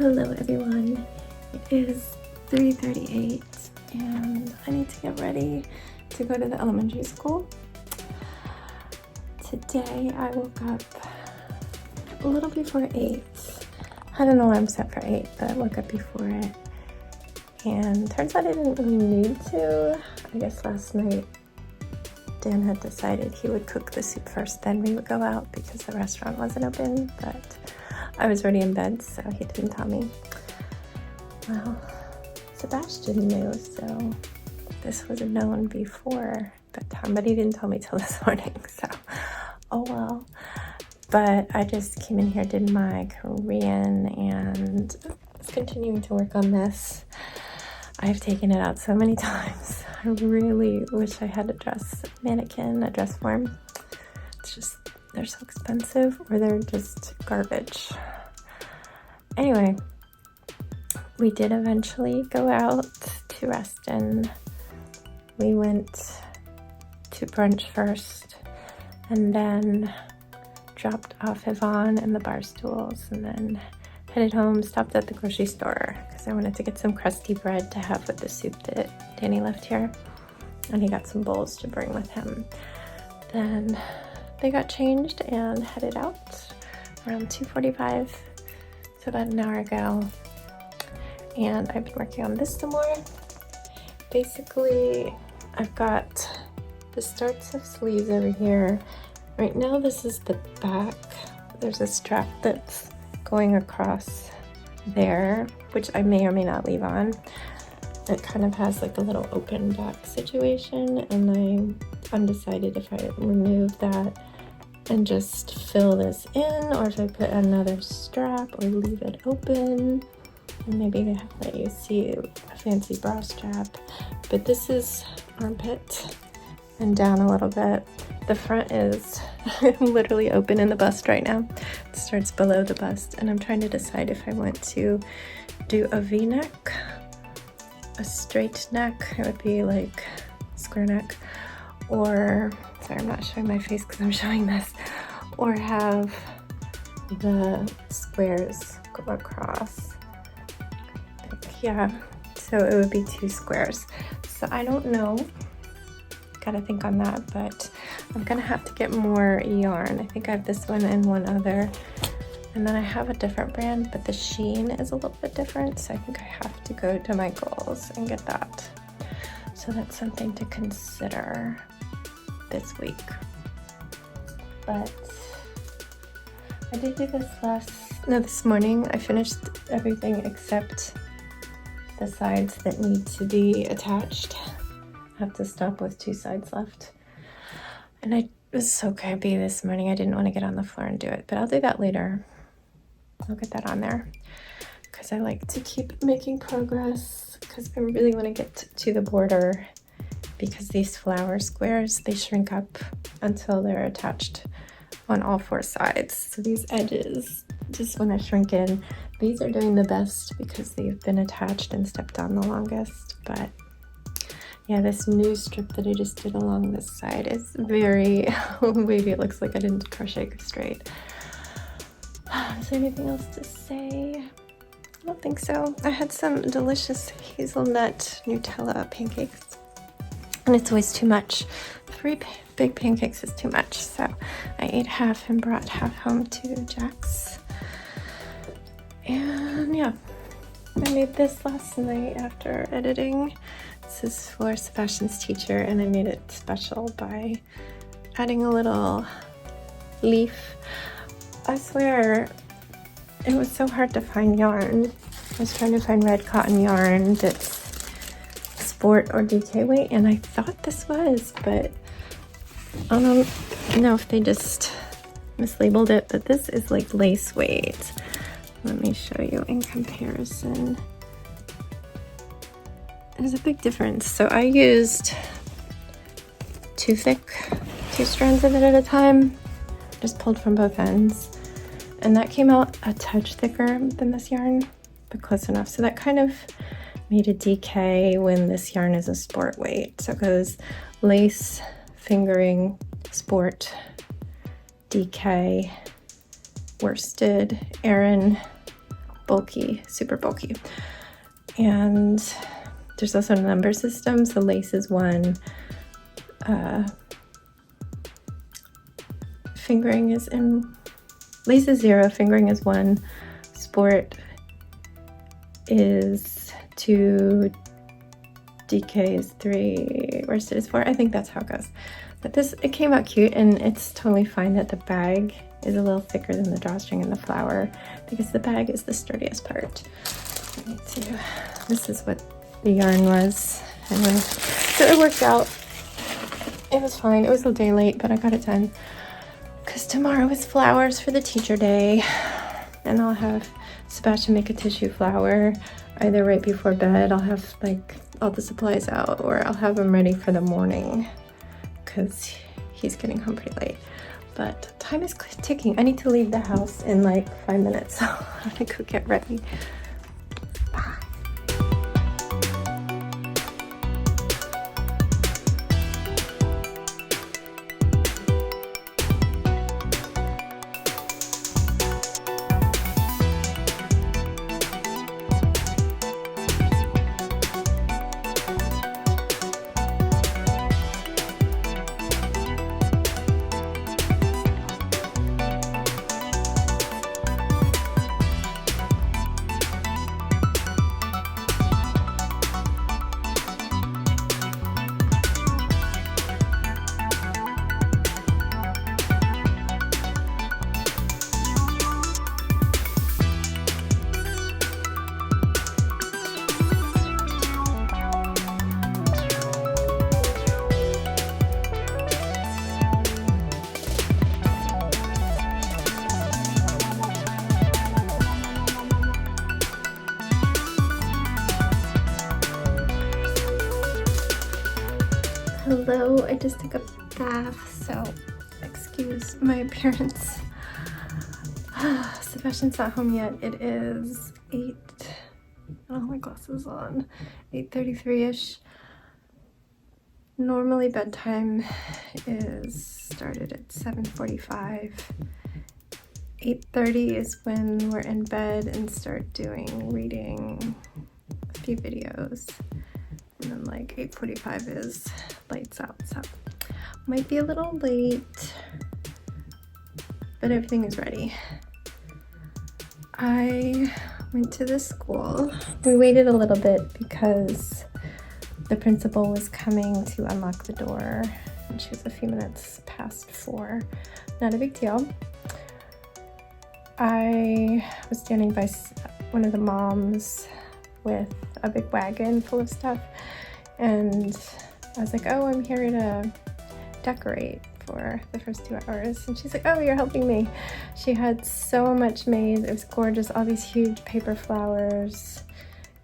Hello everyone, it is 3:38 and I need to get ready to go to the elementary school. Today I woke up a little before 8. I don't know why I'm set for 8, but I woke up before it. And turns out I didn't really need to. I guess last night Dan had decided he would cook the soup first, then we would go out because the restaurant wasn't open, but I was already in bed, so he didn't tell me. Well, Sebastian knew, so this was known before bedtime, but he didn't tell me till this morning, so oh well. But I just came in here, did my Korean, and was continuing to work on this. I've taken it out so many times. I really wish I had a dress mannequin, a dress form. It's just, they're so expensive, or they're just garbage. Anyway, we did eventually go out to Reston. We went to brunch first, and then dropped off Yvonne and the bar stools, and then headed home, stopped at the grocery store because I wanted to get some crusty bread to have with the soup that Danny left here, and he got some bowls to bring with him. Then they got changed and headed out around 2:45, so about an hour ago, and I've been working on this some more. Basically, I've got the starts of sleeves over here. Right now this is the back. There's a strap that's going across there, which I may or may not leave on. It kind of has like a little open back situation, and I'm undecided if I remove that and just fill this in, or if I put another strap or leave it open, and maybe let you see a fancy bra strap. But this is armpit and down a little bit. The front is literally open in the bust right now. It starts below the bust, and I'm trying to decide if I want to do a V-neck, a straight neck, it would be like square neck, or, sorry I'm not showing my face because I'm showing this, or have the squares go across. Yeah, so it would be 2 squares. So I don't know. Gotta think on that, but I'm gonna have to get more yarn. I think I have this one and one other, and then I have a different brand, but the sheen is a little bit different, so I think I have to go to my goals and get that. So that's something to consider this week. But I did do this this morning. I finished everything except the sides that need to be attached. Have to stop with 2 sides left, and I was so crampy this morning I didn't want to get on the floor and do it, but I'll do that later. I'll get that on there because I like to keep making progress, because I really want to get to the border, because these flower squares, they shrink up until they're attached on all 4 sides. So these edges just want to shrink in. These are doing the best because they've been attached and stepped on the longest, but yeah, this new strip that I just did along this side is very wavy. It looks like I didn't crochet straight. Is there anything else to say? I don't think so. I had some delicious hazelnut Nutella pancakes, and it's always too much. 3 big pancakes is too much, so I ate half and brought half home to Jack's. And yeah, I made this last night after editing. This is for Sebastian's teacher, and I made it special by adding a little leaf. I swear it was so hard to find yarn. I was trying to find red cotton yarn that's sport or DK weight, and I thought this was, but I don't know if they just mislabeled it, but this is like lace weight. Let me show you in comparison. There's a big difference. So I used 2 strands of it at a time, just pulled from both ends, and that came out a touch thicker than this yarn, but close enough. So that kind of made a DK when this yarn is a sport weight. So it goes lace, fingering, sport, DK, worsted, Aran, bulky, super bulky. And there's also a number system, so lace is 1, fingering is in, lace is 0, fingering is 1, sport is 2, DK is 3, worsted is 4. I think that's how it goes. But this, it came out cute, and it's totally fine that the bag is a little thicker than the drawstring and the flower, because the bag is the sturdiest part. Let me see. This is what the yarn was. So it worked out. It was fine. It was a day late, but I got it done. Because tomorrow is flowers for the teacher day. And I'll have Sebastian make a tissue flower either right before bed. I'll have like all the supplies out, or I'll have them ready for the morning because he's getting home pretty late. But time is ticking. I need to leave the house in like 5 minutes, so I'm gonna go get ready. Bye. Hello, I just took a bath, so excuse my appearance. Sebastian's not home yet. It is 8, I don't have my glasses on, 8:33ish. Normally bedtime is started at 7:45. 8:30 is when we're in bed and start doing reading, a few videos. And then like 8:45 is lights out, so might be a little late, but everything is ready. I went to the school. We waited a little bit because the principal was coming to unlock the door, and she was a few minutes past 4. Not a big deal. I was standing by one of the moms with a big wagon full of stuff, and I was like, oh, I'm here to decorate for the first 2 hours. And she's like, oh, you're helping me. She had so much made. It was gorgeous, all these huge paper flowers.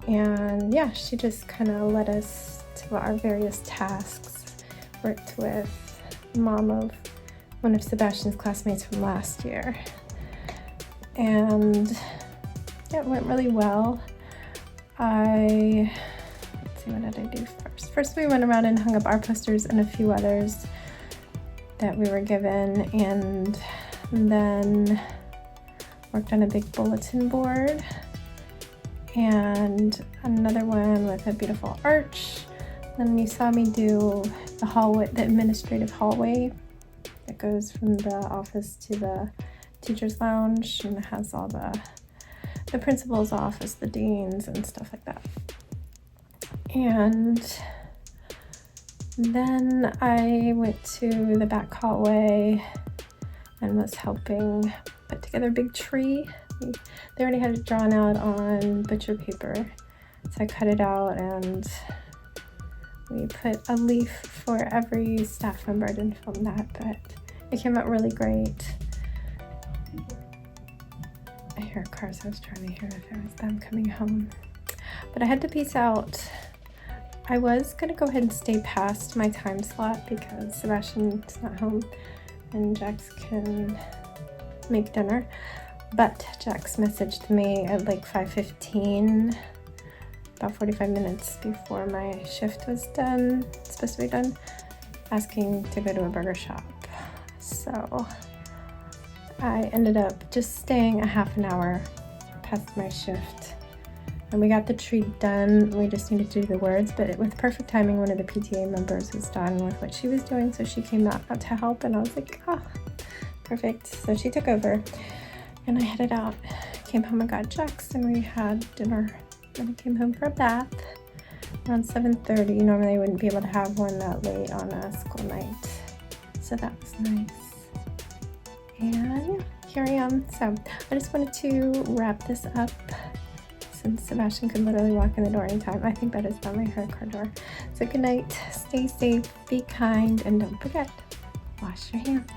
And yeah, she just kind of led us to our various tasks. Worked with mom of one of Sebastian's classmates from last year. And yeah, it went really well. Let's see, what did I do first? First we went around and hung up our posters and a few others that we were given, and then worked on a big bulletin board and another one with a beautiful arch. Then you saw me do the hallway, the administrative hallway that goes from the office to the teacher's lounge, and it has all the principal's office, the deans, and stuff like that. And then I went to the back hallway and was helping put together a big tree. They already had it drawn out on butcher paper, so I cut it out and we put a leaf for every staff member. I didn't film that, but it came out really great. I hear cars. I was trying to hear if it was them coming home, but I had to peace out. I was gonna go ahead and stay past my time slot because Sebastian's not home and Jax can make dinner, but Jax messaged me at like 5:15, about 45 minutes before my shift was done, supposed to be done, asking to go to a burger shop. So I ended up just staying a half an hour past my shift. And we got the tree done. We just needed to do the words, but with perfect timing, one of the PTA members was done with what she was doing, so she came out to help, and I was like, oh, perfect. So she took over, and I headed out. Came home and got Jax, and we had dinner. Then I came home for a bath around 7:30. Normally I wouldn't be able to have one that late on a school night, so that was nice. And here I am. So I just wanted to wrap this up since Sebastian could literally walk in the door anytime. I think that is not my hair car door. So good night, stay safe, be kind, and don't forget, wash your hands.